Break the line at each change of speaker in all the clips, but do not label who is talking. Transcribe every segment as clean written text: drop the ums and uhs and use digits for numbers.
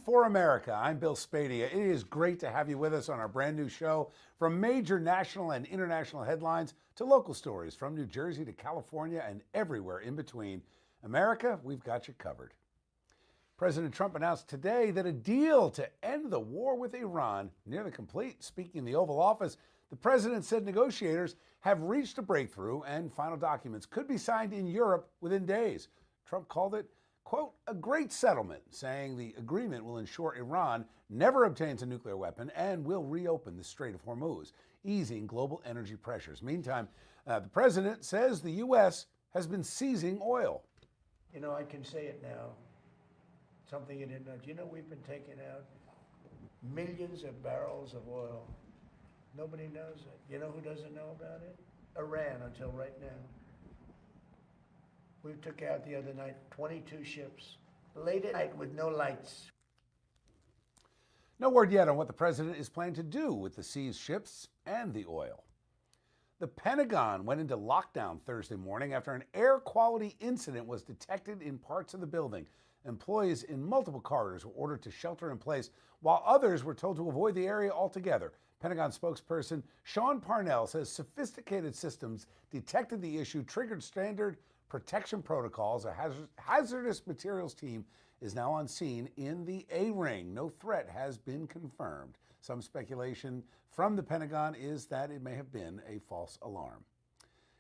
for America. I'm Bill Spadea. It is great to have you with us on our brand new show. From major national and international headlines to local stories from New Jersey to California and everywhere in between, America, we've got you covered. President Trump announced today that a deal to end the war with Iran nearly complete. Speaking in the Oval Office, the president said negotiators have reached a breakthrough and final documents could be signed in Europe within days. Trump called it, quote, a great settlement, saying the agreement will ensure Iran never obtains a nuclear weapon and will reopen the Strait of Hormuz, easing global energy pressures. Meantime, the president says the U.S. has been seizing oil.
You know, I can say it now. Something you didn't know. Do you know we've been taking out millions of barrels of oil? Nobody knows it. You know who doesn't know about it? Iran, until right now. We took out the other night 22 ships, late at night with no lights.
No word yet on what the president is planning to do with the seized ships and the oil. The Pentagon went into lockdown Thursday morning after an air quality incident was detected in parts of the building. Employees in multiple corridors were ordered to shelter in place, while others were told to avoid the area altogether. Pentagon spokesperson Sean Parnell says sophisticated systems detected the issue, triggered standard protection protocols. A hazardous materials team is now on scene in the A-ring. No threat has been confirmed. Some speculation from the Pentagon is that it may have been a false alarm.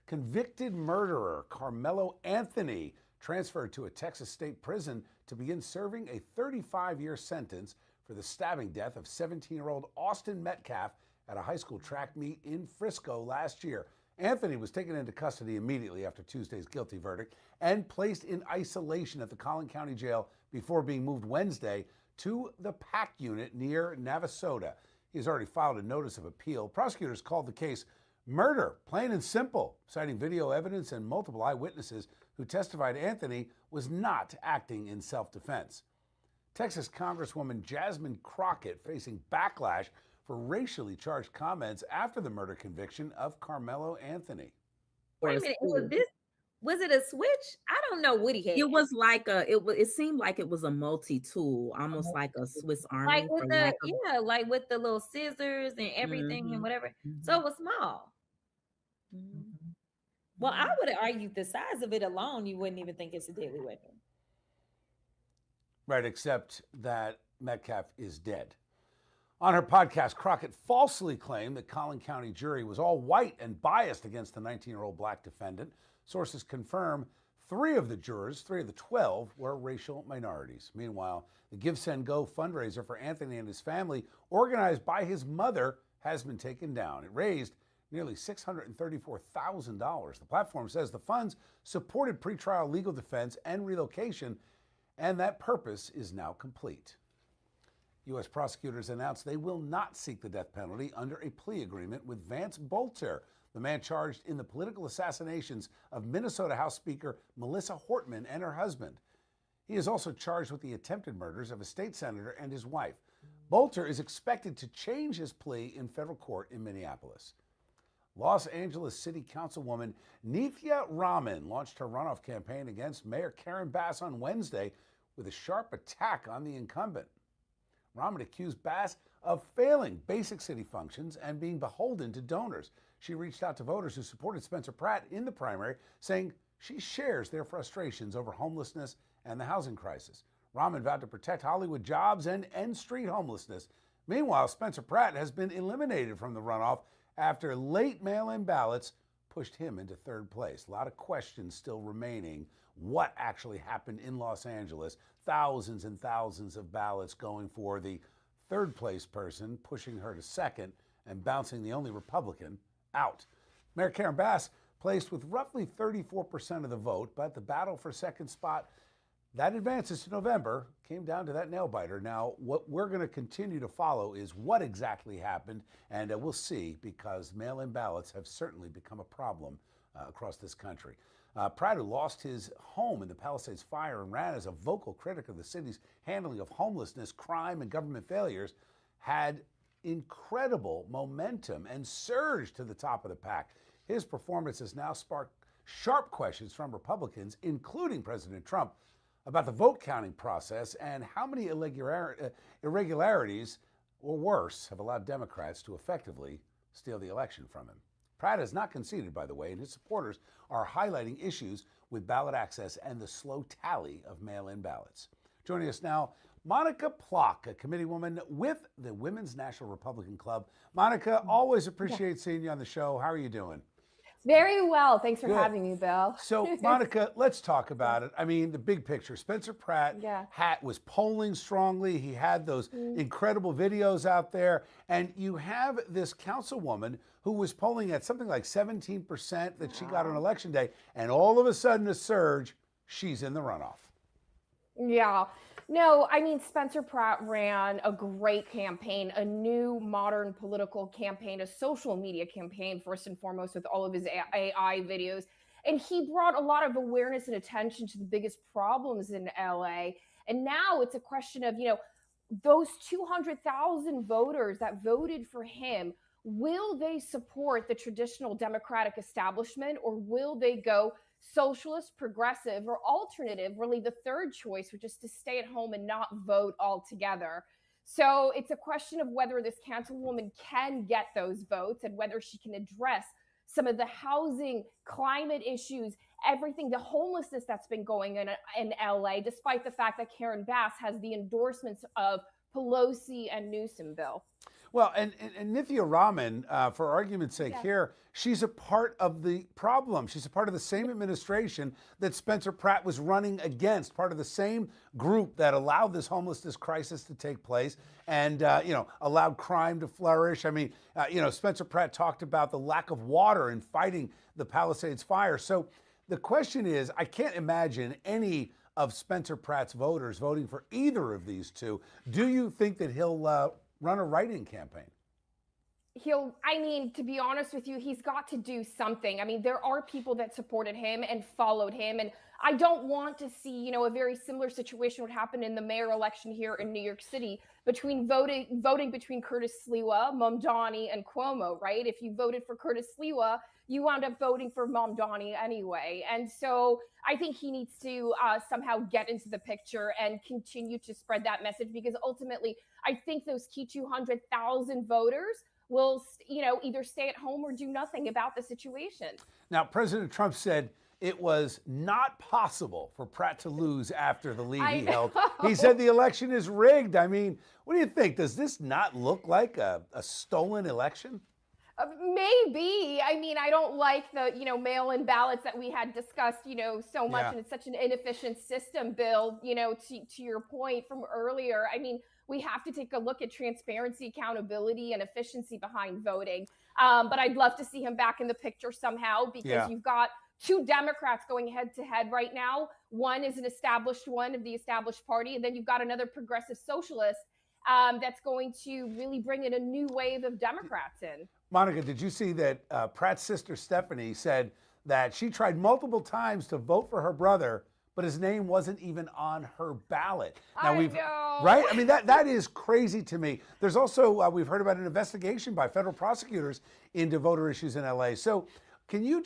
Convicted murderer Carmelo Anthony transferred to a Texas state prison to begin serving a 35-year sentence for the stabbing death of 17-year-old Austin Metcalf at a high school track meet in Frisco last year. Anthony was taken into custody immediately after Tuesday's guilty verdict and placed in isolation at the Collin County Jail before being moved Wednesday to the PAC unit near Navasota. He has already filed a notice of appeal. Prosecutors called the case murder, plain and simple, citing video evidence and multiple eyewitnesses who testified Anthony was not acting in self-defense. Texas Congresswoman Jasmine Crockett facing backlash for racially charged comments after the murder conviction of Carmelo Anthony.
Wait a minute, was it a switch? I don't know what he had.
It was like it seemed like it was a multi-tool, almost like a Swiss Army.
Like with like with the little scissors and everything and whatever. So it was small. Well, I would have argued the size of it alone, you wouldn't even think it's a deadly weapon.
Right, except that Metcalf is dead. On her podcast, Crockett falsely claimed that Collin County jury was all white and biased against the 19-year-old black defendant. Sources confirm 3 of the jurors, 3 of the 12, were racial minorities. Meanwhile, the Give, Send, Go fundraiser for Anthony and his family, organized by his mother, has been taken down. It raised nearly $634,000. The platform says the funds supported pretrial legal defense and relocation, and that purpose is now complete. U.S. prosecutors announced they will not seek the death penalty under a plea agreement with Vance Bolter, the man charged in the political assassinations of Minnesota House Speaker Melissa Hortman and her husband. He is also charged with the attempted murders of a state senator and his wife. Bolter is expected to change his plea in federal court in Minneapolis. Los Angeles City Councilwoman Nithya Raman launched her runoff campaign against Mayor Karen Bass on Wednesday with a sharp attack on the incumbent. Raman accused Bass of failing basic city functions and being beholden to donors. She reached out to voters who supported Spencer Pratt in the primary, saying she shares their frustrations over homelessness and the housing crisis. Raman vowed to protect Hollywood jobs and end street homelessness. Meanwhile, Spencer Pratt has been eliminated from the runoff after late mail-in ballots pushed him into third place. A lot of questions still remaining. What actually happened in Los Angeles? Thousands and thousands of ballots going for the third place person, pushing her to second and bouncing the only Republican out. Mayor Karen Bass placed with roughly 34% of the vote, but the battle for second spot that advances to November came down to that nail biter. Now, what we're going to continue to follow is what exactly happened, and we'll see, because mail-in ballots have certainly become a problem across this country. Pratt, who lost his home in the Palisades fire and ran as a vocal critic of the city's handling of homelessness, crime, and government failures, had incredible momentum and surged to the top of the pack. His performance has now sparked sharp questions from Republicans, including President Trump, about the vote counting process and how many irregularities or worse have allowed Democrats to effectively steal the election from him. Pratt has not conceded, by the way, and his supporters are highlighting issues with ballot access and the slow tally of mail-in ballots. Joining us now, Monica Plock, a committeewoman with the Women's National Republican Club. Monica, always appreciate seeing you on the show. How are you doing?
Very well. Thanks for
Good.
having me, Bill.
So, Monica, let's talk about it. I mean, the big picture. Spencer Pratt was polling strongly. He had those incredible videos out there. And you have this councilwoman who was polling at something like 17% that she got on election day. And all of a sudden, a surge, she's in the runoff.
Yeah. No, I mean, Spencer Pratt ran a great campaign, a new modern political campaign, a social media campaign, first and foremost, with all of his AI videos. And he brought a lot of awareness and attention to the biggest problems in LA. And now it's a question of, those 200,000 voters that voted for him, will they support the traditional Democratic establishment, or will they go socialist, progressive, or alternative, really the third choice, which is to stay at home and not vote altogether? So it's a question of whether this councilwoman can get those votes and whether she can address some of the housing, climate issues, everything, the homelessness that's been going on in LA, despite the fact that Karen Bass has the endorsements of Pelosi and Newsom, Bill.
Well, and Nithya Raman, for argument's sake here, she's a part of the problem. She's a part of the same administration that Spencer Pratt was running against, part of the same group that allowed this homelessness crisis to take place and, allowed crime to flourish. I mean, Spencer Pratt talked about the lack of water in fighting the Palisades fire. So the question is, I can't imagine any of Spencer Pratt's voters voting for either of these two. Do you think that he'll run a write-in campaign?
To be honest with you, he's got to do something. I mean, there are people that supported him and followed him. And I don't want to see, a very similar situation would happen in the mayor election here in New York City between voting between Curtis Sliwa, Mamdani, and Cuomo, right? If you voted for Curtis Sliwa, you wound up voting for Mamdani anyway. And so I think he needs to somehow get into the picture and continue to spread that message, because ultimately, I think those key 200,000 voters will, either stay at home or do nothing about the situation.
Now, President Trump said it was not possible for Pratt to lose after the lead he held. He said the election is rigged. I mean, what do you think? Does this not look like a stolen election?
Maybe. I mean, I don't like the, mail-in ballots that we had discussed, so much. And it's such an inefficient system, Bill, to your point from earlier. I mean, we have to take a look at transparency, accountability, and efficiency behind voting. But I'd love to see him back in the picture somehow, because you've got two Democrats going head to head right now. One is an established one of the established party, and then you've got another progressive socialist that's going to really bring in a new wave of Democrats in.
Monica, did you see that Pratt's sister Stephanie said that she tried multiple times to vote for her brother, but his name wasn't even on her ballot? Now
I know.
Right? I mean, that is crazy to me. There's also, we've heard about an investigation by federal prosecutors into voter issues in LA. So can you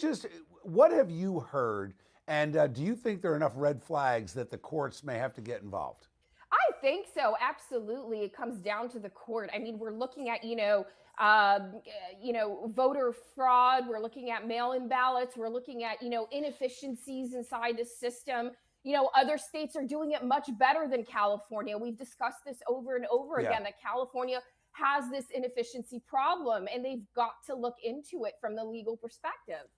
what have you heard? And do you think there are enough red flags that the courts may have to get involved?
I think so. Absolutely. It comes down to the court. I mean, we're looking at, voter fraud. We're looking at mail-in ballots. We're looking at, inefficiencies inside the system. Other states are doing it much better than California. We've discussed this over and over again, that California has this inefficiency problem, and they've got to look into it from the legal perspective.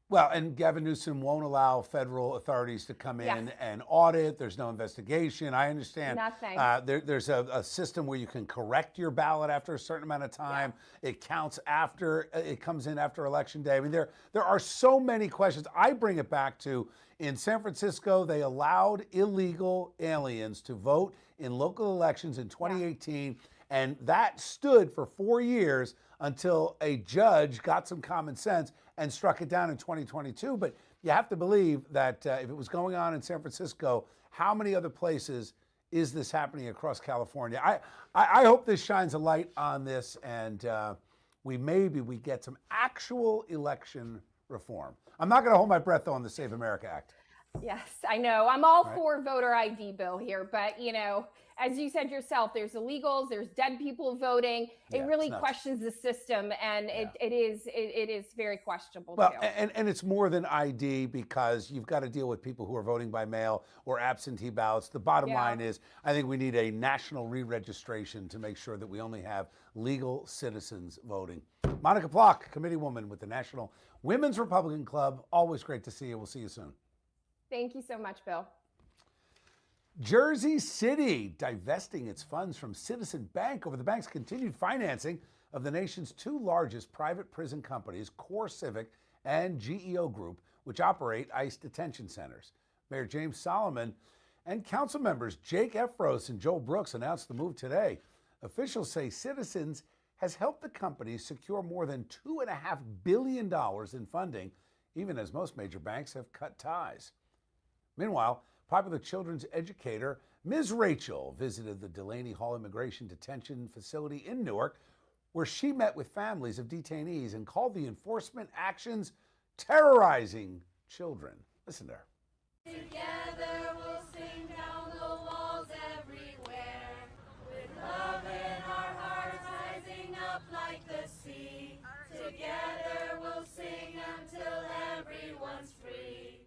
Well, and Gavin Newsom won't allow federal authorities to come in and audit. There's no investigation. I understand.
Nothing.
There's a system where you can correct your ballot after a certain amount of time. It counts after, it comes in after Election Day. I mean, there are so many questions. I bring it back to, in San Francisco, they allowed illegal aliens to vote in local elections in 2018. And that stood for 4 years until a judge got some common sense and struck it down in 2022. But you have to believe that if it was going on in San Francisco, how many other places is this happening across California? I hope this shines a light on this, and we get some actual election reform. I'm not going to hold my breath, though, on the Save America Act.
Yes, I know. I'm all
Right.
for voter ID, Bill, here, but as you said yourself, there's illegals, there's dead people voting. It
Yeah, it's
really
nuts.
questions the system, and
Yeah.
it is very questionable
Well,
too.
and it's more than ID because you've got to deal with people who are voting by mail or absentee ballots. The bottom
Yeah.
line is, I think we need a national re-registration to make sure that we only have legal citizens voting. Monica Plock, committee woman with the National Women's Republican Club. Always great to see you. We'll see you soon.
Thank you so much, Bill.
Jersey City divesting its funds from Citizen Bank over the bank's continued financing of the nation's two largest private prison companies, Core Civic and GEO Group, which operate ICE detention centers. Mayor James Solomon and council members Jake Efros and Joel Brooks announced the move today. Officials say Citizens has helped the companies secure more than $2.5 billion in funding, even as most major banks have cut ties. Meanwhile, popular children's educator Ms. Rachel visited the Delaney Hall Immigration Detention Facility in Newark, where she met with families of detainees and called the enforcement actions terrorizing children. Listen to her.
Together we'll sing down the walls everywhere, with love in our hearts rising up like the sea. Together we'll sing until everyone's free.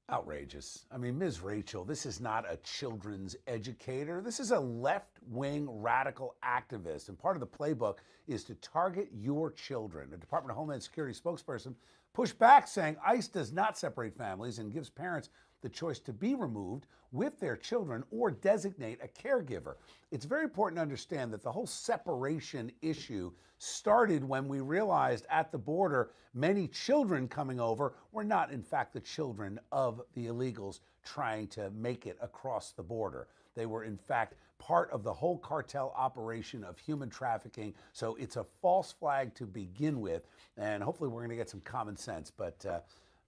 Outrageous. I mean, Ms. Rachel, this is not a children's educator. This is a left-wing radical activist. And part of the playbook is to target your children. A Department of Homeland Security spokesperson pushed back, saying ICE does not separate families and gives parents the choice to be removed with their children or designate a caregiver. It's very important to understand that the whole separation issue started when we realized at the border many children coming over were not, in fact, the children of the illegals trying to make it across the border. They were, in fact, part of the whole cartel operation of human trafficking. So it's a false flag to begin with. And hopefully we're going to get some common sense. But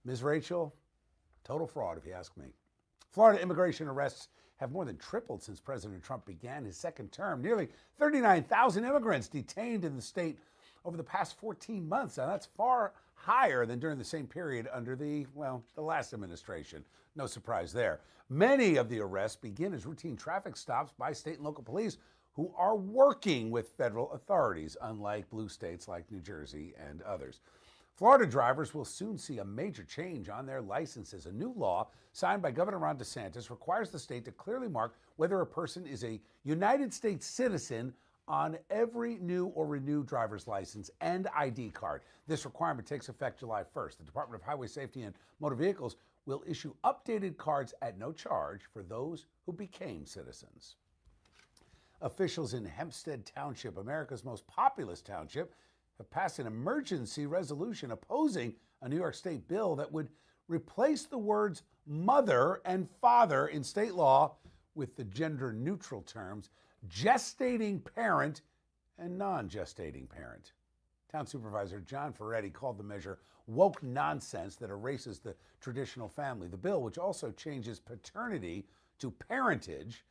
Ms. Rachel, total fraud, if you ask me. Florida immigration arrests have more than tripled since President Trump began his second term. Nearly 39,000 immigrants detained in the state over the past 14 months. Now, that's far higher than during the same period under the last administration. No surprise there. Many of the arrests begin as routine traffic stops by state and local police who are working with federal authorities, unlike blue states like New Jersey and others. Florida drivers will soon see a major change on their licenses. A new law signed by Governor Ron DeSantis requires the state to clearly mark whether a person is a United States citizen on every new or renewed driver's license and ID card. This requirement takes effect July 1st. The Department of Highway Safety and Motor Vehicles will issue updated cards at no charge for those who became citizens. Officials in Hempstead Township, America's most populous township, have passed an emergency resolution opposing a New York State bill that would replace the words mother and father in state law with the gender-neutral terms gestating parent and non-gestating parent. Town Supervisor John Ferretti called the measure woke nonsense that erases the traditional family. The bill, which also changes paternity to parentage,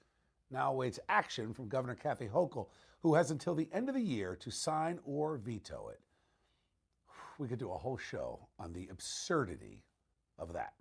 now awaits action from Governor Kathy Hochul, who has until the end of the year to sign or veto it. We could do a whole show on the absurdity of that.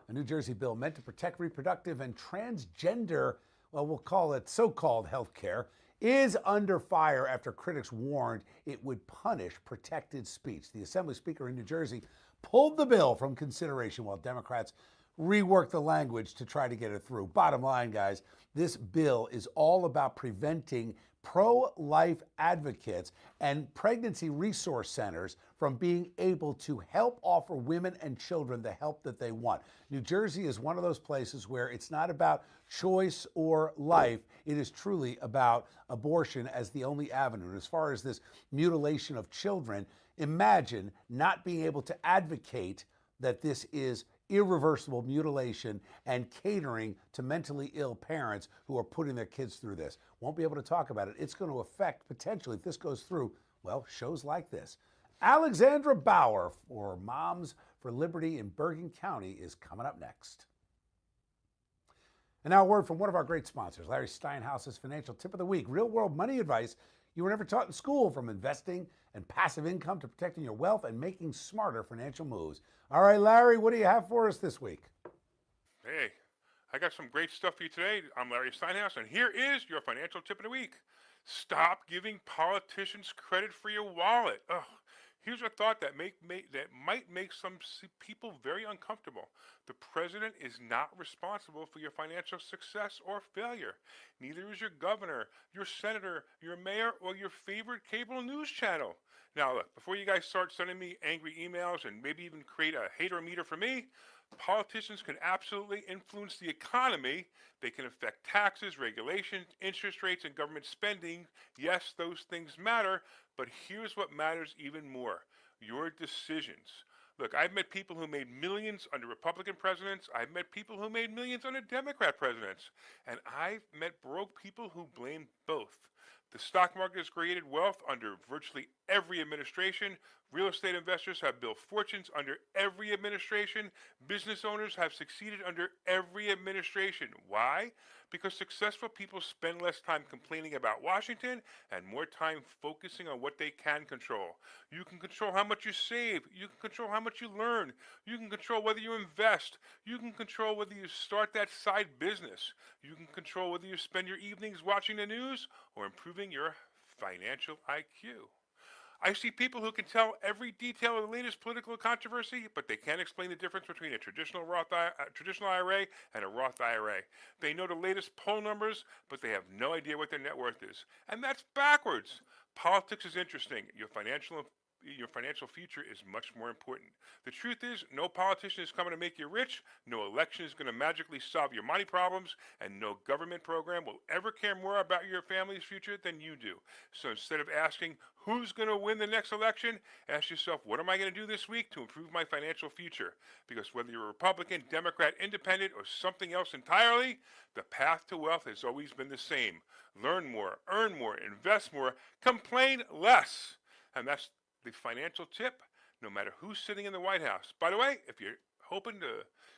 A New Jersey bill meant to protect reproductive and transgender, we'll call it so-called health care, is under fire after critics warned it would punish protected speech. The Assembly Speaker in New Jersey pulled the bill from consideration while Democrats reworked the language to try to get it through. Bottom line, guys, this bill is all about preventing pro-life advocates and pregnancy resource centers from being able to help offer women and children the help that they want. New Jersey is one of those places where it's not about choice or life. It is truly about abortion as the only avenue. And as far as this mutilation of children, imagine not being able to advocate that this is irreversible mutilation and catering to mentally ill parents who are putting their kids through this. Won't be able to talk about it. It's going to affect, potentially, if this goes through, shows like this. Alexandra Bauer for Moms for Liberty in Bergen County is coming up next. And now a word from one of our great sponsors, Larry Steinhaus's Financial Tip of the Week. Real-world money advice you were never taught in school, from investing and passive income to protecting your wealth and making smarter financial moves. All right, Larry, what do you have for us this week?
Hey, I got some great stuff for you today. I'm Larry Steinhaus, and here is your financial tip of the week. Stop giving politicians credit for your wallet. Ugh. Here's a thought that might make some people very uncomfortable. The president is not responsible for your financial success or failure. Neither is your governor, your senator, your mayor, or your favorite cable news channel. Now, look, before you guys start sending me angry emails and maybe even create a hater meter for me, politicians can absolutely influence the economy. They can affect taxes, regulations, interest rates, and government spending. Yes, those things matter, but here's what matters even more: your decisions. Look, I've met people who made millions under Republican presidents. I've met people who made millions under Democrat presidents. And I've met broke people who blame both. The stock market has created wealth under virtually every administration. Real estate investors have built fortunes under every administration. Business owners have succeeded under every administration. Why? Because successful people spend less time complaining about Washington and more time focusing on what they can control. You can control how much you save. You can control how much you learn. You can control whether you invest. You can control whether you start that side business. You can control whether you spend your evenings watching the news or improving your financial IQ. I see people who can tell every detail of the latest political controversy, but they can't explain the difference between a traditional IRA and a Roth IRA. They know the latest poll numbers, but they have no idea what their net worth is. And that's backwards. Politics is interesting. Your financial future is much more important. The truth is, no politician is coming to make you rich, no election is going to magically solve your money problems, and no government program will ever care more about your family's future than you do. So instead of asking who's going to win the next election, ask yourself, what am I going to do this week to improve my financial future? Because whether you're a Republican, Democrat, Independent, or something else entirely, the path to wealth has always been the same. Learn more, earn more, invest more, complain less. And that's the financial tip, no matter who's sitting in the White House. By the way, if you're hoping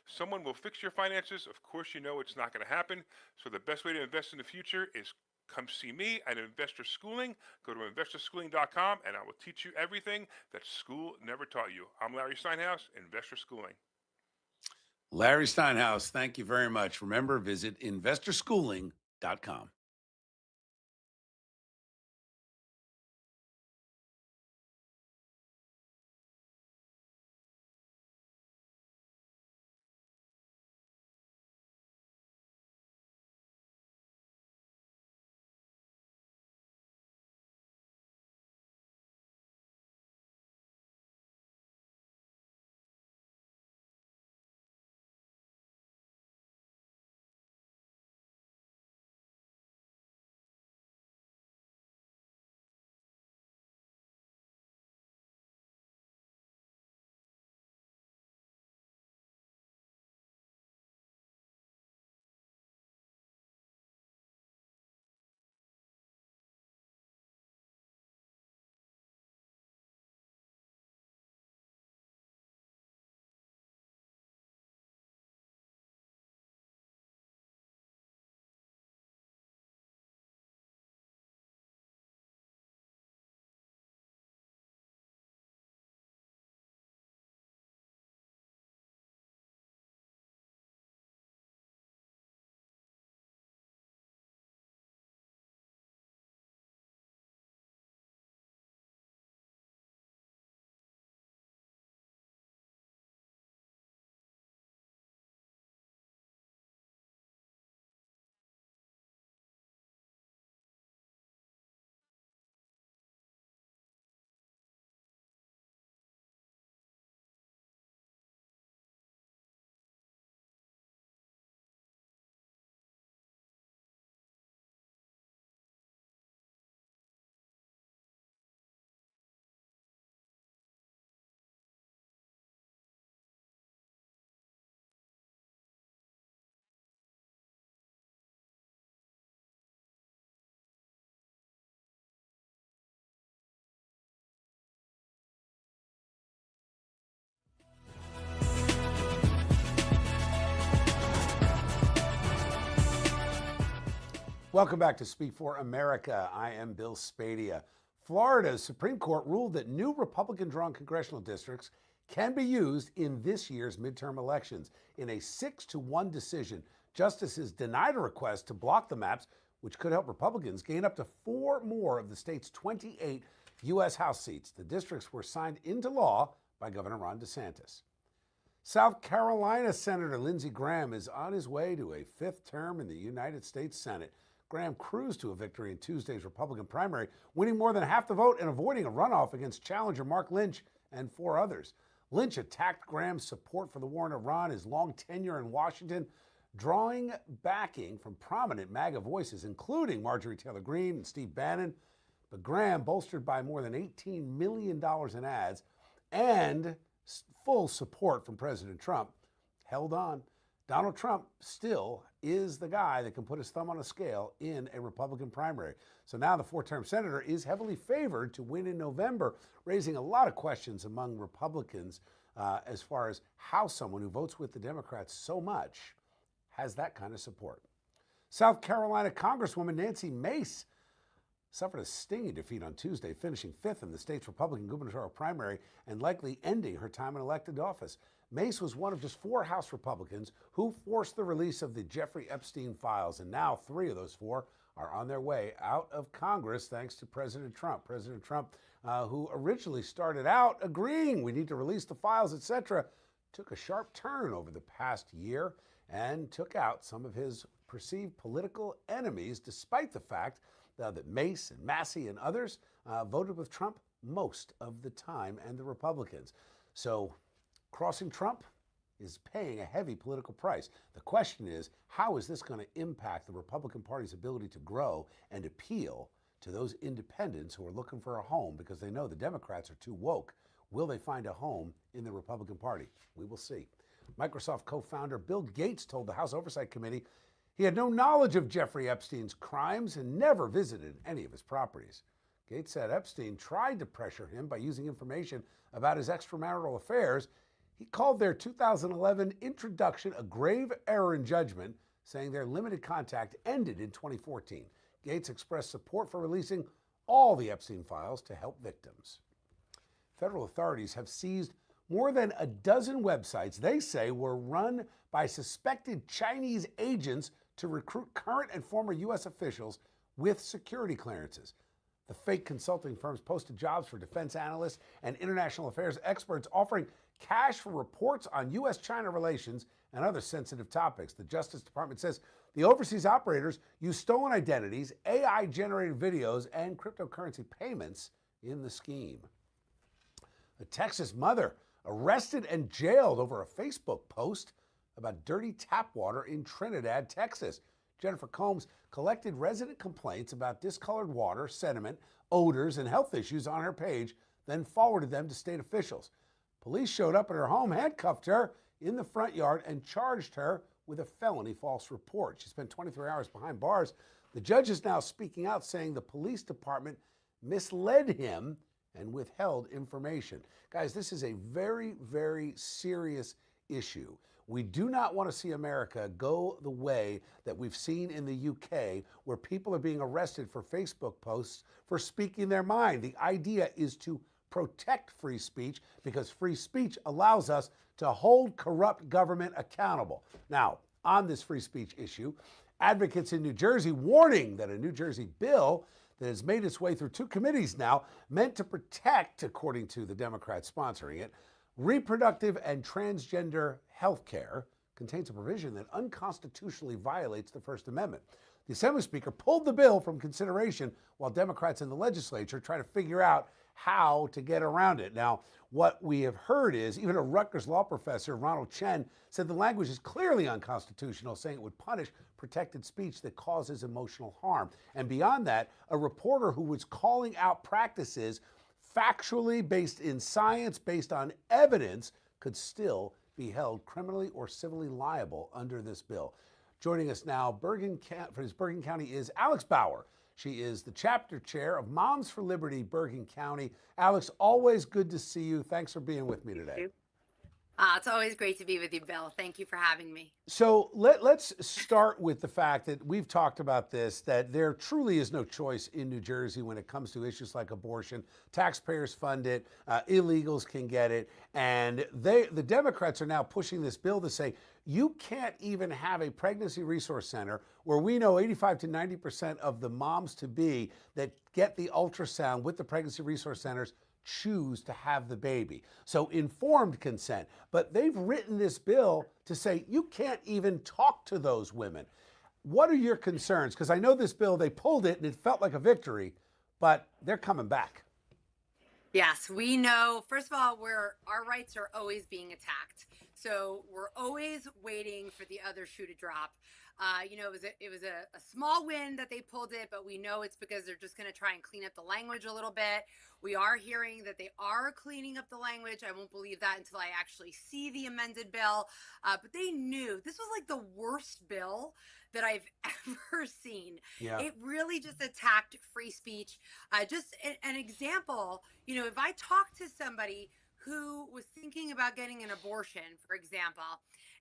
someone will fix your finances, of course you know it's not going to happen. So the best way to invest in the future is come see me at Investor Schooling. Go to investorschooling.com and I will teach you everything that school never taught you. I'm Larry Steinhaus, Investor Schooling.
Larry Steinhaus, thank you very much. Remember, visit investorschooling.com. Welcome back to Speak for America. I am Bill Spadea. Florida's Supreme Court ruled that new Republican-drawn congressional districts can be used in this year's midterm elections. In a 6-1 decision, justices denied a request to block the maps, which could help Republicans gain up to 4 more of the state's 28 U.S. House seats. The districts were signed into law by Governor Ron DeSantis. South Carolina Senator Lindsey Graham is on his way to a 5th term in the United States Senate. Graham cruised to a victory in Tuesday's Republican primary, winning more than half the vote and avoiding a runoff against challenger Mark Lynch and 4 others. Lynch attacked Graham's support for the war in Iran, his long tenure in Washington, drawing backing from prominent MAGA voices, including Marjorie Taylor Greene and Steve Bannon. But Graham, bolstered by more than $18 million in ads and full support from President Trump, held on. Donald Trump still is the guy that can put his thumb on a scale in a Republican primary. So now the 4-term senator is heavily favored to win in November, raising a lot of questions among Republicans as far as how someone who votes with the Democrats so much has that kind of support. South Carolina Congresswoman Nancy Mace suffered a stinging defeat on Tuesday, finishing 5th in the state's Republican gubernatorial primary and likely ending her time in elected office. Mace was one of just 4 House Republicans who forced the release of the Jeffrey Epstein files, and now 3 of those 4 are on their way out of Congress thanks to President Trump. President Trump, who originally started out agreeing we need to release the files, etc., took a sharp turn over the past year and took out some of his perceived political enemies, despite the fact that Mace and Massey and others voted with Trump most of the time, and the Republicans. So crossing Trump is paying a heavy political price. The question is, how is this going to impact the Republican Party's ability to grow and appeal to those independents who are looking for a home because they know the Democrats are too woke? Will they find a home in the Republican Party? We will see. Microsoft co-founder Bill Gates told the House Oversight Committee he had no knowledge of Jeffrey Epstein's crimes and never visited any of his properties. Gates said Epstein tried to pressure him by using information about his extramarital affairs. He called their 2011 introduction a grave error in judgment, saying their limited contact ended in 2014. Gates expressed support for releasing all the Epstein files to help victims. Federal authorities have seized more than a dozen websites they say were run by suspected Chinese agents to recruit current and former U.S. officials with security clearances. The fake consulting firms posted jobs for defense analysts and international affairs experts, offering cash for reports on U.S.-China relations and other sensitive topics. The Justice Department says the overseas operators used stolen identities, AI-generated videos, and cryptocurrency payments in the scheme. A Texas mother arrested and jailed over a Facebook post about dirty tap water in Trinidad, Texas. Jennifer Combs collected resident complaints about discolored water, sediment, odors, and health issues on her page, then forwarded them to state officials. Police showed up at her home, handcuffed her in the front yard, and charged her with a felony false report. She spent 23 hours behind bars. The judge is now speaking out, saying the police department misled him and withheld information. Guys, this is a very, very serious issue. We do not want to see America go the way that we've seen in the UK, where people are being arrested for Facebook posts for speaking their mind. The idea is to protect free speech because free speech allows us to hold corrupt government accountable. Now, on this free speech issue, advocates in New Jersey warning that a New Jersey bill that has made its way through 2 committees now, meant to protect, according to the Democrats sponsoring it, reproductive and transgender health care, contains a provision that unconstitutionally violates the First Amendment. The Assembly Speaker pulled the bill from consideration while Democrats in the legislature try to figure out how to get around it. Now, what we have heard is even a Rutgers law professor, Ronald Chen, said the language is clearly unconstitutional, saying it would punish protected speech that causes emotional harm. And beyond that, a reporter who was calling out practices factually based in science, based on evidence, could still be held criminally or civilly liable under this bill. Joining us now for his Bergen County is Alex Bauer. She is the chapter chair of Moms for Liberty, Bergen County. Alex, always good to see you. Thanks for being with me today.
It's always great to be with you, Bill. Thank you for having me.
So let's start with the fact that we've talked about this, that there truly is no choice in New Jersey when it comes to issues like abortion. Taxpayers fund it, illegals can get it, and the Democrats are now pushing this bill to say you can't even have a pregnancy resource center where we know 85 to 90% of the moms to be that get the ultrasound with the pregnancy resource centers choose to have the baby. So informed consent. But they've written this bill to say you can't even talk to those women. What are your concerns? Because I know this bill, they pulled it and it felt like a victory, but they're coming back.
Yes, we know. First of all, our rights are always being attacked. So we're always waiting for the other shoe to drop. It was a small win that they pulled it, but we know it's because they're just going to try and clean up the language a little bit. We are hearing that they are cleaning up the language. I won't believe that until I actually see the amended bill. But they knew this was like the worst bill that I've ever seen.
Yeah.
It really just attacked free speech. Just an example, if I talk to somebody who was thinking about getting an abortion, for example,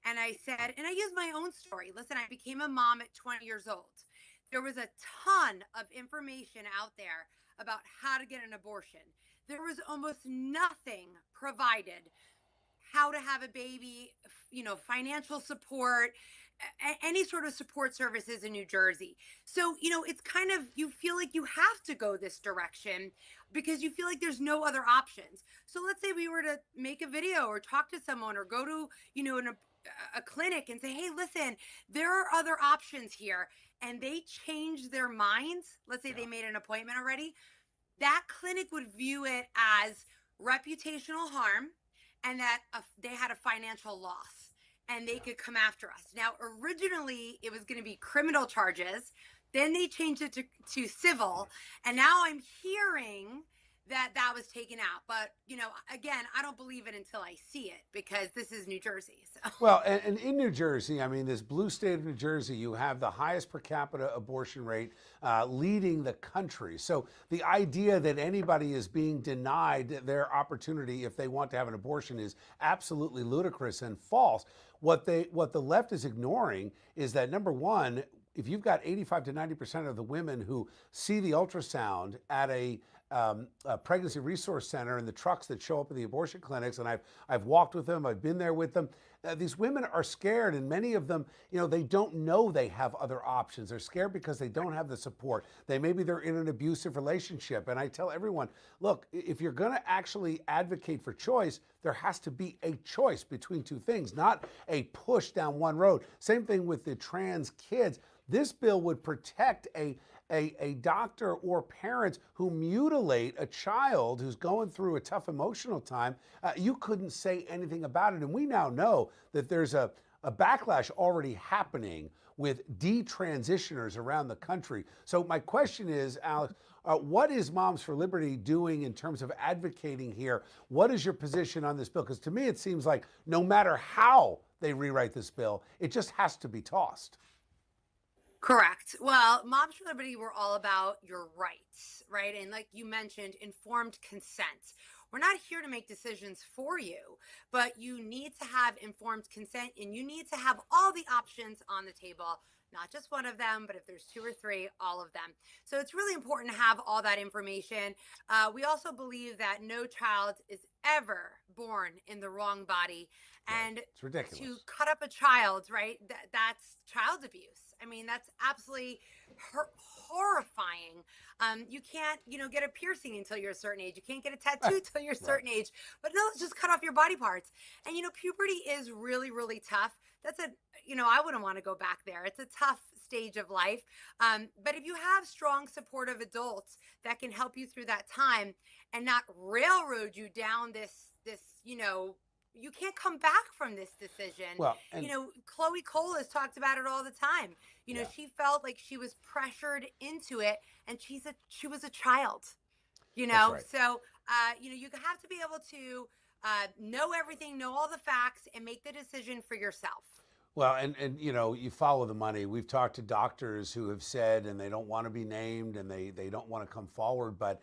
and I said, and I used my own story. Listen, I became a mom at 20 years old. There was a ton of information out there about how to get an abortion. There was almost nothing provided. How to have a baby, financial support, any sort of support services in New Jersey. So, it's kind of, you feel like you have to go this direction because you feel like there's no other options. So let's say we were to make a video or talk to someone or go to, a clinic and say, hey, listen, there are other options here. And they change their minds. Let's say they made an appointment already. That clinic would view it as reputational harm and that they had a financial loss and they could come after us. Now, originally, it was going to be criminal charges. Then they changed it to civil. And now I'm hearing that was taken out. But, again, I don't believe it until I see it because this is New Jersey. So.
Well, and in New Jersey, I mean, this blue state of New Jersey, you have the highest per capita abortion rate leading the country. So the idea that anybody is being denied their opportunity if they want to have an abortion is absolutely ludicrous and false. What the left is ignoring is that, number one, if you've got 85 to 90% of the women who see the ultrasound at a pregnancy resource center and the trucks that show up at the abortion clinics, and I've walked with them, I've been there with them. These women are scared, and many of them, they don't know they have other options. They're scared because they don't have the support. Maybe they're in an abusive relationship. And I tell everyone, look, if you're going to actually advocate for choice, there has to be a choice between two things, not a push down one road. Same thing with the trans kids. This bill would protect a doctor or parents who mutilate a child who's going through a tough emotional time. You couldn't say anything about it. And we now know that there's a backlash already happening with detransitioners around the country. So my question is, Alex, what is Moms for Liberty doing in terms of advocating here? What is your position on this bill? Because to me, it seems like no matter how they rewrite this bill, it just has to be tossed.
Correct. Well, Moms for Liberty, we're all about your rights, right? And like you mentioned, informed consent. We're not here to make decisions for you, but you need to have informed consent and you need to have all the options on the table, not just one of them, but if there's two or three, all of them. So it's really important to have all that information. We also believe that no child is ever born in the wrong body. And
it's ridiculous
to cut up a child, right? That's child abuse. I mean, that's absolutely horrifying. You can't, get a piercing until you're a certain age. You can't get a tattoo until you're a certain age. But no, let's just cut off your body parts. And, puberty is really, really tough. That's I wouldn't want to go back there. It's a tough stage of life. But if you have strong, supportive adults that can help you through that time and not railroad you down this, you can't come back from this decision.
Well,
Chloe Cole has talked about it all the time. She felt like she was pressured into it, and she was a child.
That's right.
So you have to be able to know everything, know all the facts, and make the decision for yourself.
Well, and you follow the money. We've talked to doctors who have said, and they don't want to be named, and they don't want to come forward. But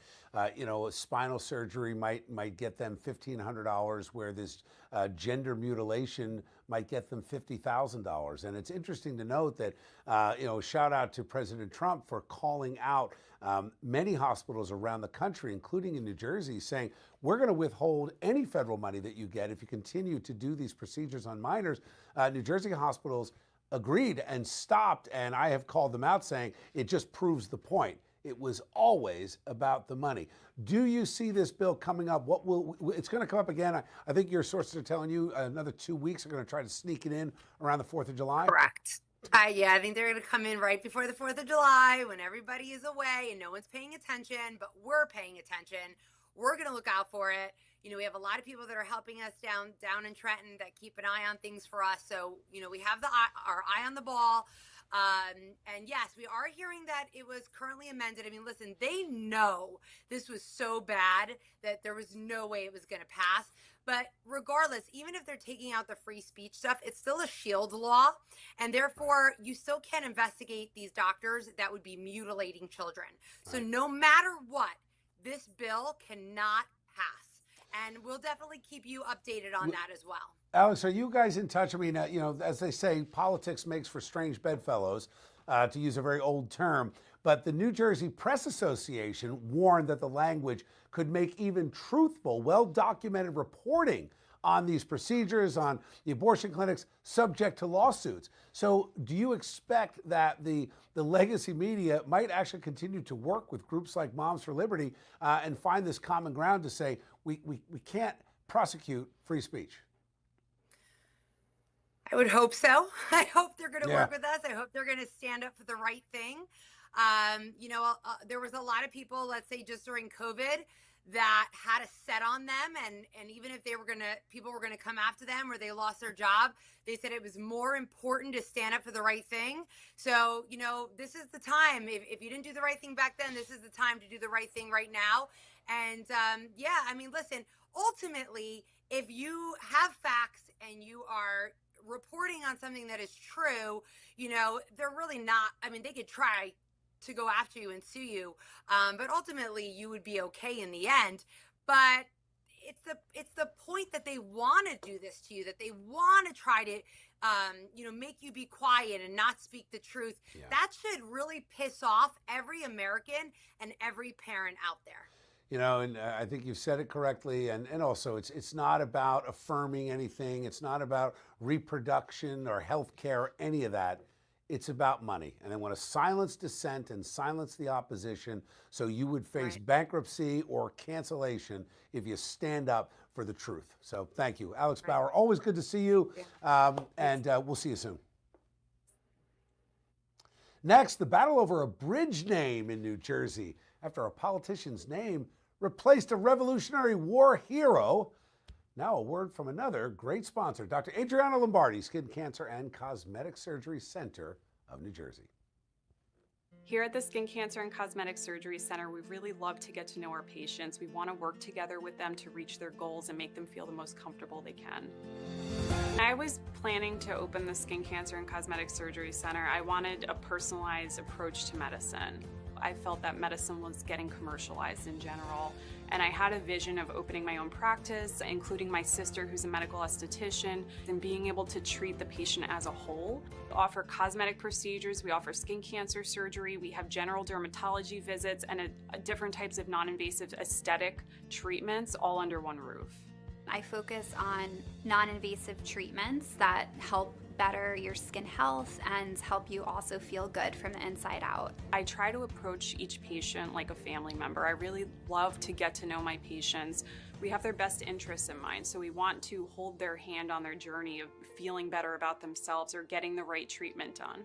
spinal surgery might get them $1,500, where this gender mutilation might get them $50,000. And it's interesting to note that shout out to President Trump for calling out many hospitals around the country, including in New Jersey, saying we're going to withhold any federal money that you get if you continue to do these procedures on minors. New Jersey hospitals agreed and stopped, and I have called them out saying it just proves the point. It was always about the money. Do you see this bill coming up? It's going to come up again? I think your sources are telling you another 2 weeks are going to try to sneak it in around the 4th of July?
Correct. Yeah, I think they're going to come in right before the 4th of July when everybody is away and no one's paying attention, but we're paying attention. We're going to look out for it. We have a lot of people that are helping us down in Trenton that keep an eye on things for us. So, we have our eye on the ball. And yes, we are hearing that it was currently amended. I mean, listen, they know this was so bad that there was no way it was going to pass. But regardless, even if they're taking out the free speech stuff, it's still a shield law. And therefore, you still can't investigate these doctors that would be mutilating children. So no matter what, this bill cannot pass. And we'll definitely keep you updated on that as well.
Alex, are you guys in touch? I mean, as they say, politics makes for strange bedfellows, to use a very old term. But the New Jersey Press Association warned that the language could make even truthful, well-documented reporting on these procedures, on the abortion clinics, subject to lawsuits. So do you expect that the legacy media might actually continue to work with groups like Moms for Liberty and find this common ground to say we can't prosecute free speech?
I would hope so. I hope they're going to work with us. I hope they're going to stand up for the right thing. There was a lot of people, let's say just during COVID, that had a set on them, and even if people were gonna come after them or they lost their job, they said it was more important to stand up for the right thing. So this is the time. If you didn't do the right thing back then, this is the time to do the right thing right now. And I mean, listen, ultimately, if you have facts and you are reporting on something that is true, they're really not. I mean, they could try to go after you and sue you, but ultimately you would be okay in the end. But it's the point that they want to do this to you, that they want to try to make you be quiet and not speak the truth. That should really piss off every American and every parent out there.
And I think you've said it correctly. And also, it's not about affirming anything. It's not about reproduction or health care, any of that. It's about money. And they want to silence dissent and silence the opposition, so you would face bankruptcy or cancellation if you stand up for the truth. So thank you. Alex Bauer, always good to see you. And we'll see you soon. Next, the battle over a bridge name in New Jersey after a politician's name replaced a Revolutionary War hero. Now a word from another great sponsor, Dr. Adriana Lombardi, Skin Cancer and Cosmetic Surgery Center of New Jersey.
Here at the Skin Cancer and Cosmetic Surgery Center, we really love to get to know our patients. We want to work together with them to reach their goals and make them feel the most comfortable they can. I was planning to open the Skin Cancer and Cosmetic Surgery Center. I wanted a personalized approach to medicine. I felt that medicine was getting commercialized in general, and I had a vision of opening my own practice, including my sister who's a medical esthetician, and being able to treat the patient as a whole. We offer cosmetic procedures, we offer skin cancer surgery, we have general dermatology visits, and different types of non-invasive aesthetic treatments all under one roof.
I focus on non-invasive treatments that help better your skin health and help you also feel good from the inside out.
I try to approach each patient like a family member. I really love to get to know my patients. We have their best interests in mind, so we want to hold their hand on their journey of feeling better about themselves or getting the right treatment done.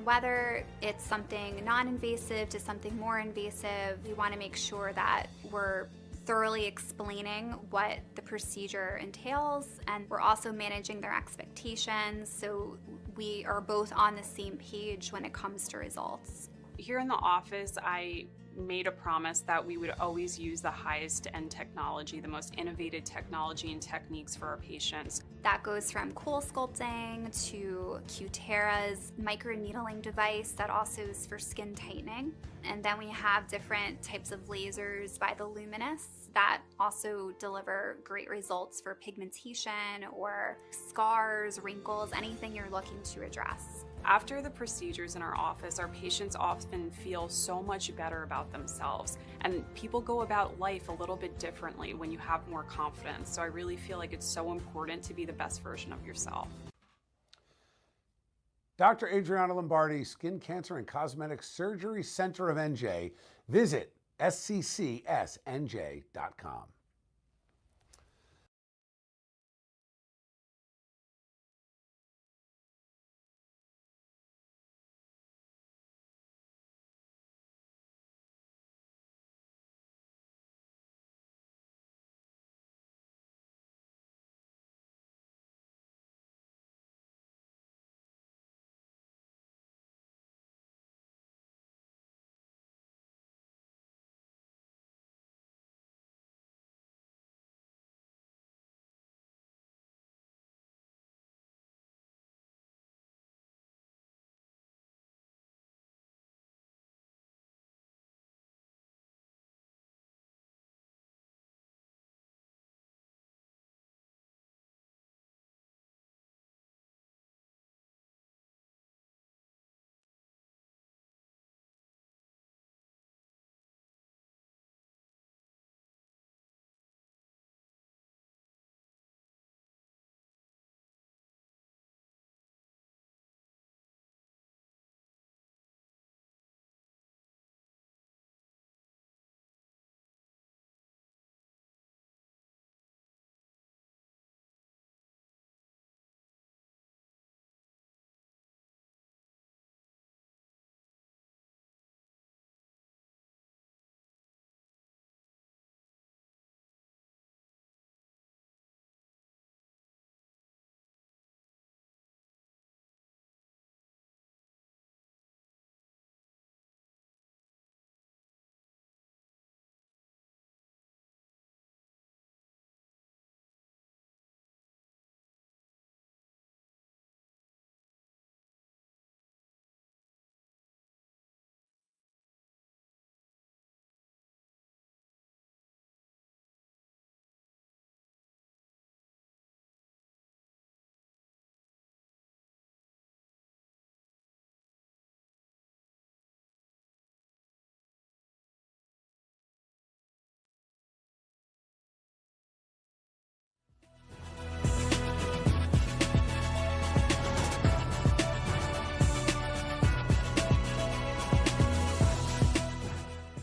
Whether it's something non-invasive to something more invasive, we want to make sure that we're thoroughly explaining what the procedure entails, and we're also managing their expectations so we are both on the same page when it comes to results.
Here in the office, I made a promise that we would always use the highest end technology, the most innovative technology and techniques for our patients.
That goes from cool sculpting to Cutera's microneedling device that also is for skin tightening. And then we have different types of lasers by the Luminous that also deliver great results for pigmentation or scars, wrinkles, anything you're looking to address.
After the procedures in our office, our patients often feel so much better about themselves, and people go about life a little bit differently when you have more confidence. So I really feel like it's so important to be the best version of yourself.
Dr. Adriana Lombardi, Skin Cancer and Cosmetic Surgery Center of NJ. Visit sccsnj.com.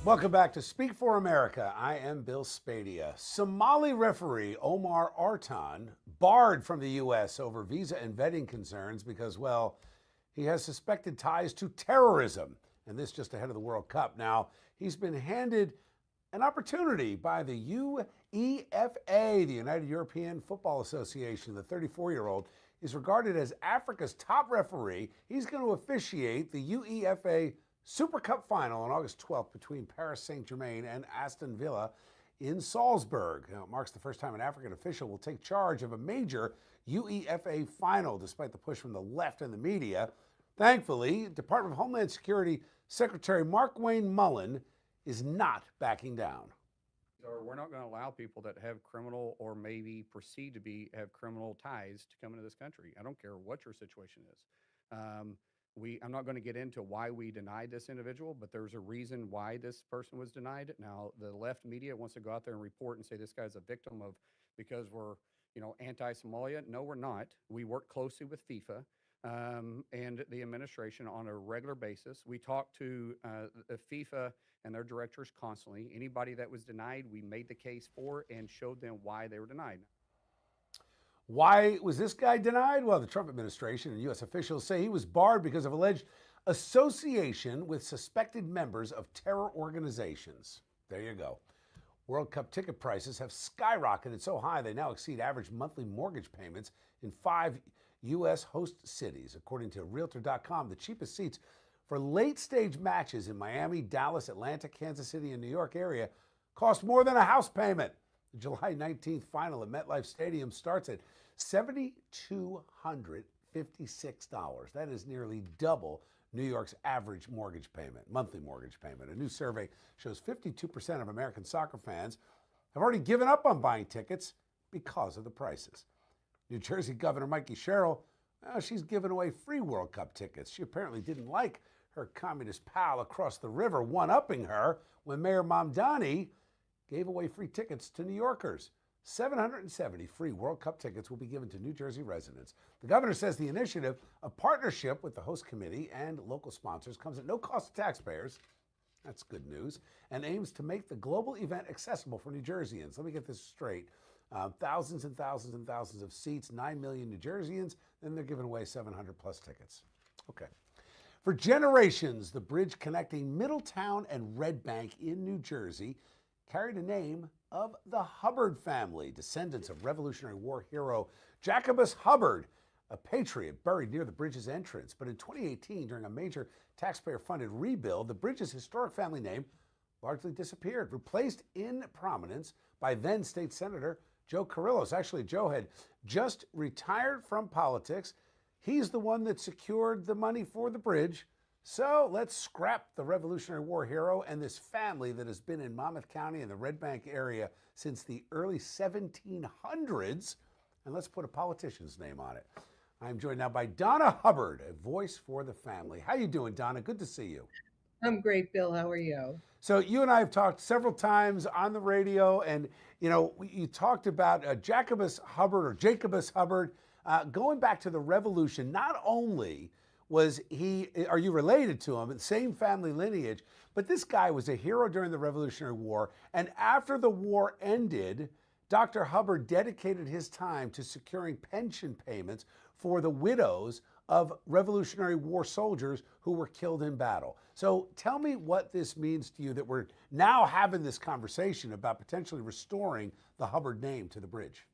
Welcome back to Speak for America. I am Bill Spadea. Somali referee Omar Artan barred from the U.S. over visa and vetting concerns because, well, he has suspected ties to terrorism, and this just ahead of the World Cup. Now, he's been handed an opportunity by the UEFA, the United European Football Association. The 34-year-old is regarded as Africa's top referee. He's going to officiate the UEFA Super Cup final on August 12th between Paris Saint-Germain and Aston Villa in Salzburg. Now, it marks the first time an African official will take charge of a major UEFA final, despite the push from the left and the media. Thankfully, Department of Homeland Security Secretary Mark Wayne Mullen is not backing down.
Or we're not going to allow people that have criminal or maybe perceived to have criminal ties to come into this country. I don't care what your situation is. I'm not going to get into why we denied this individual, but there's a reason why this person was denied. Now, the left media wants to go out there and report and say this guy's a victim of because we're, anti-Somalia. No, we're not. We work closely with FIFA and the administration on a regular basis. We talk to the FIFA and their directors constantly. Anybody that was denied, we made the case for and showed them why they were denied.
Why was this guy denied? Well, the Trump administration and U.S. officials say he was barred because of alleged association with suspected members of terror organizations. There you go. World Cup ticket prices have skyrocketed so high they now exceed average monthly mortgage payments in 5 U.S. host cities. According to Realtor.com, the cheapest seats for late-stage matches in Miami, Dallas, Atlanta, Kansas City, and New York area cost more than a house payment. The July 19th final at MetLife Stadium starts at $7,256. That is nearly double New York's average mortgage payment, monthly mortgage payment. A new survey shows 52% of American soccer fans have already given up on buying tickets because of the prices. New Jersey Governor Mikey Sherrill, she's giving away free World Cup tickets. She apparently didn't like her communist pal across the river one-upping her when Mayor Mamdani gave away free tickets to New Yorkers. 770 free World Cup tickets will be given to New Jersey residents. The governor says the initiative, a partnership with the host committee and local sponsors, comes at no cost to taxpayers. That's good news. And aims to make the global event accessible for New Jerseyans. Let me get this straight. Thousands and thousands and thousands of seats, 9 million New Jerseyans, then they're giving away 700 plus tickets. Okay. For generations, the bridge connecting Middletown and Red Bank in New Jersey carried a name of the Hubbard family, descendants of Revolutionary War hero Jacobus Hubbard, a patriot buried near the bridge's entrance. But in 2018, during a major taxpayer-funded rebuild, the bridge's historic family name largely disappeared, replaced in prominence by then State Senator Joe Carrillos. Actually, Joe had just retired from politics. He's the one that secured the money for the bridge. So let's scrap the Revolutionary War hero and this family that has been in Monmouth County and the Red Bank area since the early 1700s, and let's put a politician's name on it. I'm joined now by Donna Hubbard, a voice for the family. How you doing, Donna? Good to see you.
I'm great, Bill. How are you?
So you and I have talked several times on the radio, and you talked about Jacobus Hubbard, going back to the Revolution. Not only was are you related to him, same family lineage, but this guy was a hero during the Revolutionary War, and after the war ended, Dr. Hubbard dedicated his time to securing pension payments for the widows of Revolutionary War soldiers who were killed in battle. So tell me what this means to you that we're now having this conversation about potentially restoring the Hubbard name to the bridge.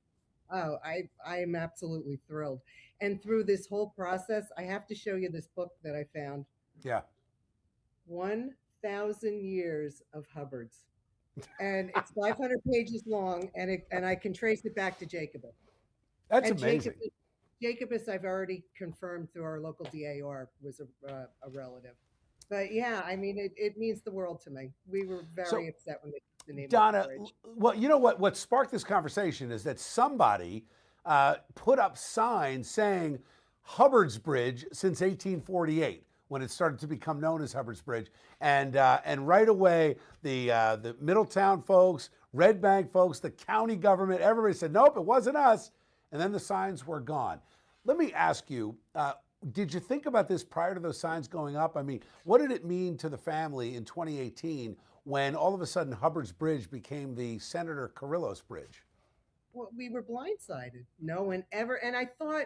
Oh, I am absolutely thrilled. And through this whole process, I have to show you this book that I found.
Yeah.
1,000 Years of Hubbards. And it's 500 pages long, and I can trace it back to Jacobus.
That's amazing.
Jacobus, I've already confirmed through our local DAR, was a relative. But yeah, I mean, it means the world to me. We were very upset when they took the name
Donna,
of the bridge.
well, you know what sparked this conversation is that somebody put up signs saying Hubbard's Bridge since 1848, when it started to become known as Hubbard's Bridge. And right away, the Middletown folks, Red Bank folks, the county government, everybody said, nope, it wasn't us. And then the signs were gone. Let me ask you, did you think about this prior to those signs going up? I mean, what did it mean to the family in 2018 when all of a sudden Hubbard's Bridge became the Senator Carrillos Bridge?
Well, we were blindsided. No one ever, and I thought,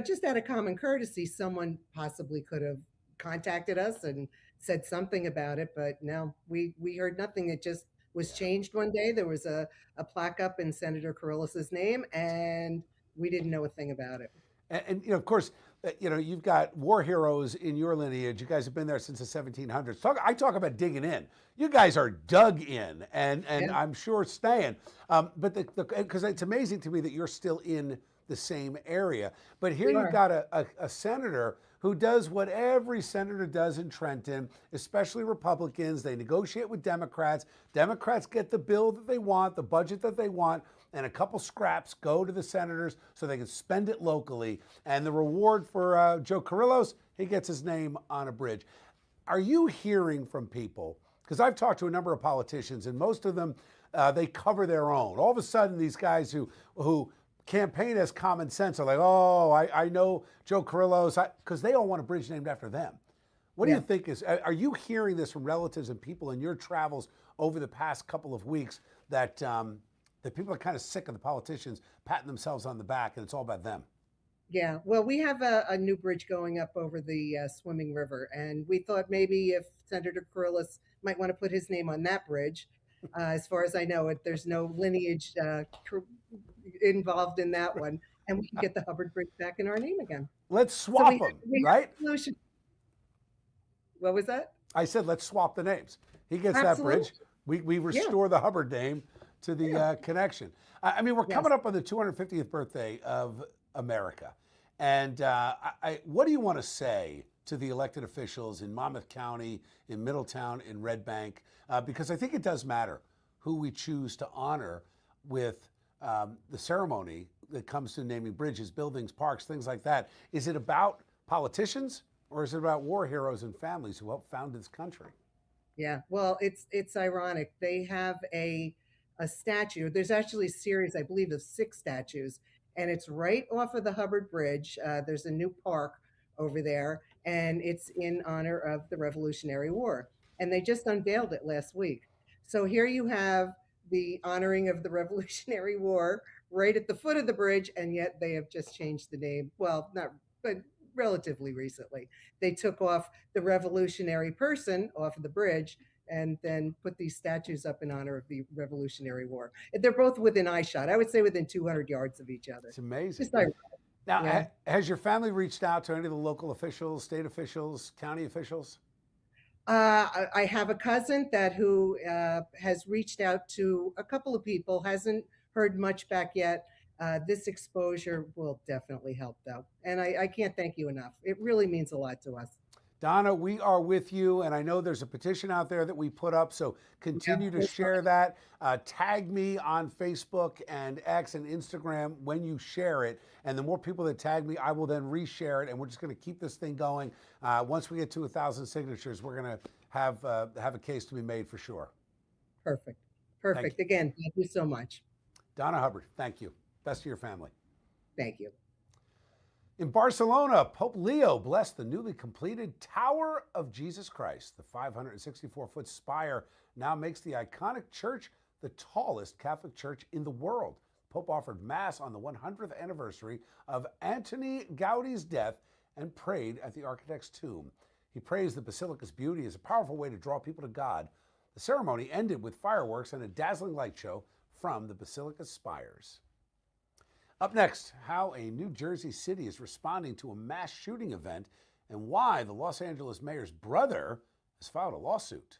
just out of common courtesy, someone possibly could have contacted us and said something about it, but no, we heard nothing. It just was changed one day. There was a plaque up in Senator Carrillos' name, and we didn't know a thing about it.
And of course, you've got war heroes in your lineage. You guys have been there since the 1700s. I talk about digging in. You guys are dug in, and yeah. I'm sure staying. But because it's amazing to me that you're still in the same area. But here you've got a senator who does what every senator does in Trenton, especially Republicans. They negotiate with Democrats. Democrats get the bill that they want, the budget that they want, and a couple scraps go to the senators so they can spend it locally. And the reward for Joe Carrillos, he gets his name on a bridge. Are you hearing from people? Because I've talked to a number of politicians, and most of them, they cover their own. All of a sudden, these guys who campaign as common sense are like, oh, I know Joe Carrillos, because they all want a bridge named after them. What do you think are you hearing this from relatives and people in your travels over the past couple of weeks that people are kind of sick of the politicians patting themselves on the back and it's all about them?
Yeah, well, we have a new bridge going up over the swimming river, and we thought maybe if Senator Carrillos might want to put his name on that bridge. As far as I know, there's no lineage involved in that one, and we can get the Hubbard Bridge back in our name again.
Let's swap them, right?
What was that?
I said, let's swap the names. He gets that bridge. We restore the Hubbard name to the connection. I mean, we're
Yes.
coming up on the 250th birthday of America. And what do you want to say to the elected officials in Monmouth County, in Middletown, in Red Bank? Because I think it does matter who we choose to honor with the ceremony that comes to naming bridges, buildings, parks, things like that. Is it about politicians or is it about war heroes and families who helped found this country?
Yeah, well, it's ironic. They have a statue. There's actually a series, I believe, of 6 statues, and it's right off of the Hubbard Bridge. There's a new park over there, and it's in honor of the Revolutionary War. And they just unveiled it last week. So here you have the honoring of the Revolutionary War right at the foot of the bridge, and yet they have just changed the name. Well, not, but relatively recently. They took off the revolutionary person off of the bridge and then put these statues up in honor of the Revolutionary War. They're both within eyeshot. I would say within 200 yards of each other.
It's amazing.
Just ironic.
Now,
Yeah.
has your family reached out to any of the local officials, state officials, county officials?
I have a cousin who has reached out to a couple of people, hasn't heard much back yet. This exposure will definitely help, though. And I can't thank you enough. It really means a lot to us.
Donna, we are with you, and I know there's a petition out there that we put up, so continue to share that. Tag me on Facebook and X and Instagram when you share it, and the more people that tag me, I will then reshare it, and we're just going to keep this thing going. Once we get to 1,000 signatures, we're going to have a case to be made for sure.
Perfect. Perfect. Again, thank you so much.
Donna Hubbard, thank you. Best to your family.
Thank you.
In Barcelona, Pope Leo blessed the newly completed Tower of Jesus Christ. The 564-foot spire now makes the iconic church the tallest Catholic church in the world. Pope offered Mass on the 100th anniversary of Antoni Gaudi's death and prayed at the architect's tomb. He praised the basilica's beauty as a powerful way to draw people to God. The ceremony ended with fireworks and a dazzling light show from the basilica's spires. Up next, how a New Jersey city is responding to a mass shooting event and why the Los Angeles mayor's brother has filed a lawsuit.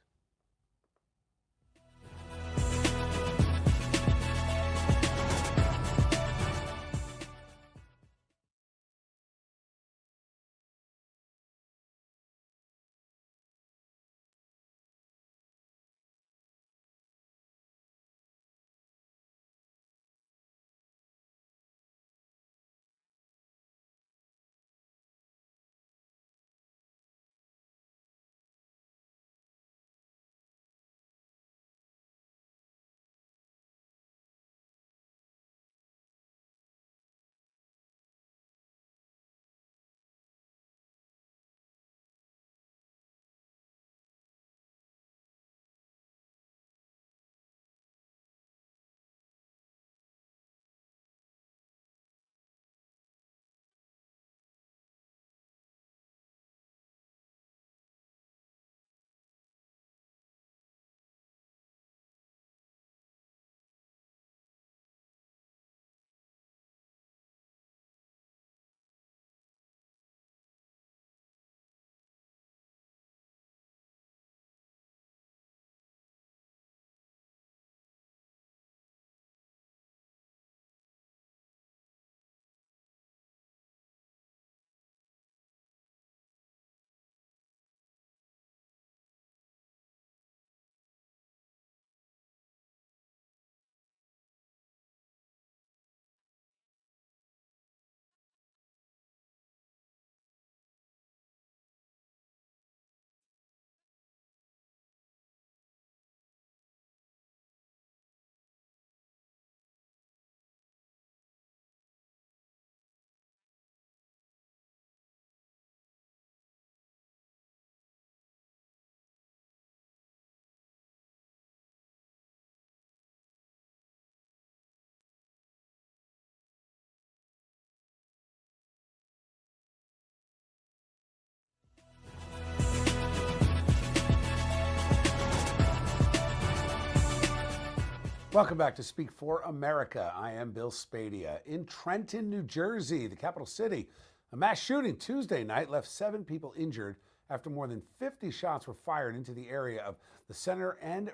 Welcome back to Speak for America. I am Bill Spadea. In Trenton, New Jersey, the capital city, a mass shooting Tuesday night left 7 people injured after more than 50 shots were fired into the area of the Center and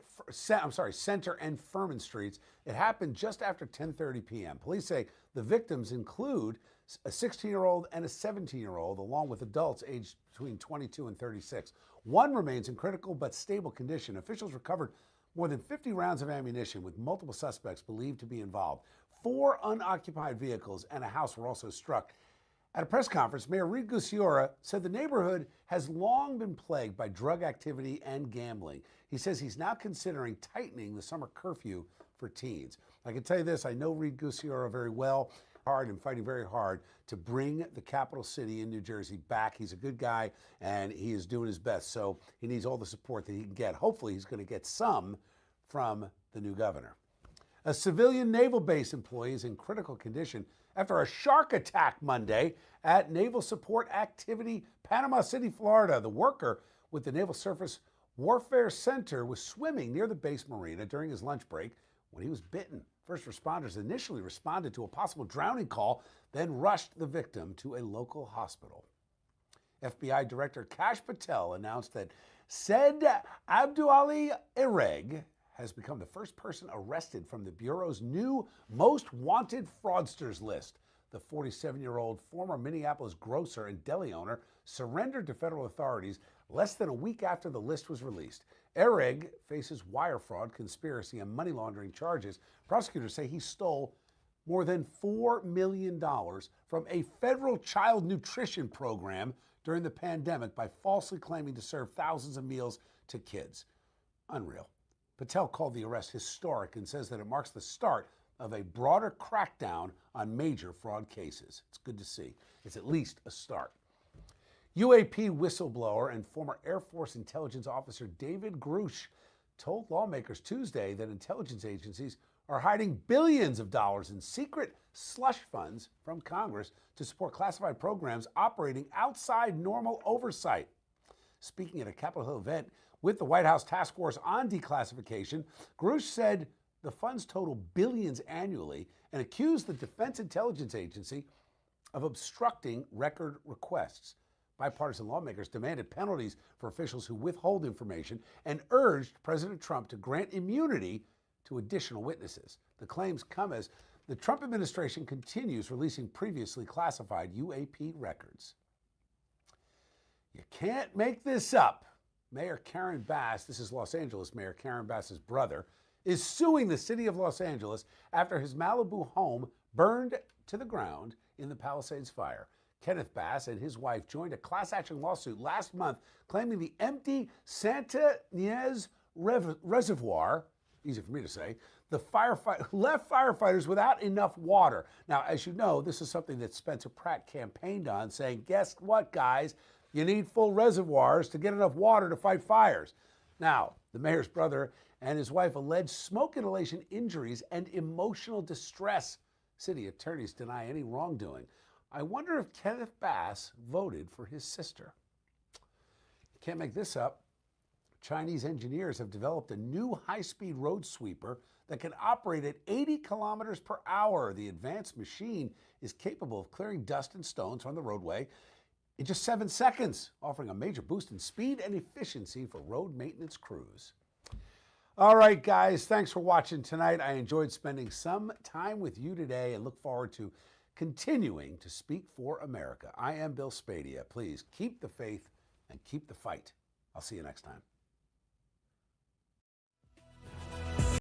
Furman Streets. It happened just after 10:30 p.m. Police say the victims include a 16-year-old and a 17-year-old, along with adults aged between 22 and 36. One remains in critical but stable condition. Officials recovered more than 50 rounds of ammunition, with multiple suspects believed to be involved. 4 unoccupied vehicles and a house were also struck. At a press conference, Mayor Reed Gusiora said the neighborhood has long been plagued by drug activity and gambling. He says he's now considering tightening the summer curfew for teens. I can tell you this, I know Reed Gusiora very well, and fighting very hard to bring the capital city in New Jersey back. He's a good guy, and he is doing his best, so he needs all the support that he can get. Hopefully, he's going to get some from the new governor. A civilian naval base employee is in critical condition after a shark attack Monday at Naval Support Activity, Panama City, Florida. The worker with the Naval Surface Warfare Center was swimming near the base marina during his lunch break when he was bitten. First responders initially responded to a possible drowning call, then rushed the victim to a local hospital. FBI Director Kash Patel announced that Said Abduali Ereg has become the first person arrested from the Bureau's new Most Wanted Fraudsters list. The 47-year-old former Minneapolis grocer and deli owner surrendered to federal authorities less than a week after the list was released. Ereg faces wire fraud, conspiracy, and money laundering charges. Prosecutors say he stole more than $4 million from a federal child nutrition program during the pandemic by falsely claiming to serve thousands of meals to kids. Unreal. Patel called the arrest historic and says that it marks the start of a broader crackdown on major fraud cases. It's good to see. It's at least a start. UAP whistleblower and former Air Force intelligence officer David Grush told lawmakers Tuesday that intelligence agencies are hiding billions of dollars in secret slush funds from Congress to support classified programs operating outside normal oversight. Speaking at a Capitol Hill event with the White House Task Force on Declassification, Grush said the funds total billions annually and accused the Defense Intelligence Agency of obstructing record requests. Bipartisan lawmakers demanded penalties for officials who withhold information and urged President Trump to grant immunity to additional witnesses. The claims come as the Trump administration continues releasing previously classified UAP records. You can't make this up. Mayor Karen Bass, this is Los Angeles Mayor Karen Bass's brother, is suing the city of Los Angeles after his Malibu home burned to the ground in the Palisades fire. Kenneth Bass and his wife joined a class action lawsuit last month claiming the empty Santa Ynez Reservoir, easy for me to say, left firefighters without enough water. Now, as you know, this is something that Spencer Pratt campaigned on, saying, guess what, guys? You need full reservoirs to get enough water to fight fires. Now, the mayor's brother and his wife alleged smoke inhalation injuries and emotional distress. City attorneys deny any wrongdoing. I wonder if Kenneth Bass voted for his sister. Can't make this up. Chinese engineers have developed a new high-speed road sweeper that can operate at 80 kilometers per hour. The advanced machine is capable of clearing dust and stones from the roadway in just 7 seconds, offering a major boost in speed and efficiency for road maintenance crews. All right, guys, thanks for watching tonight. I enjoyed spending some time with you today and look forward to continuing to speak for America. I am Bill Spadea. Please keep the faith and keep the fight. I'll see you next time.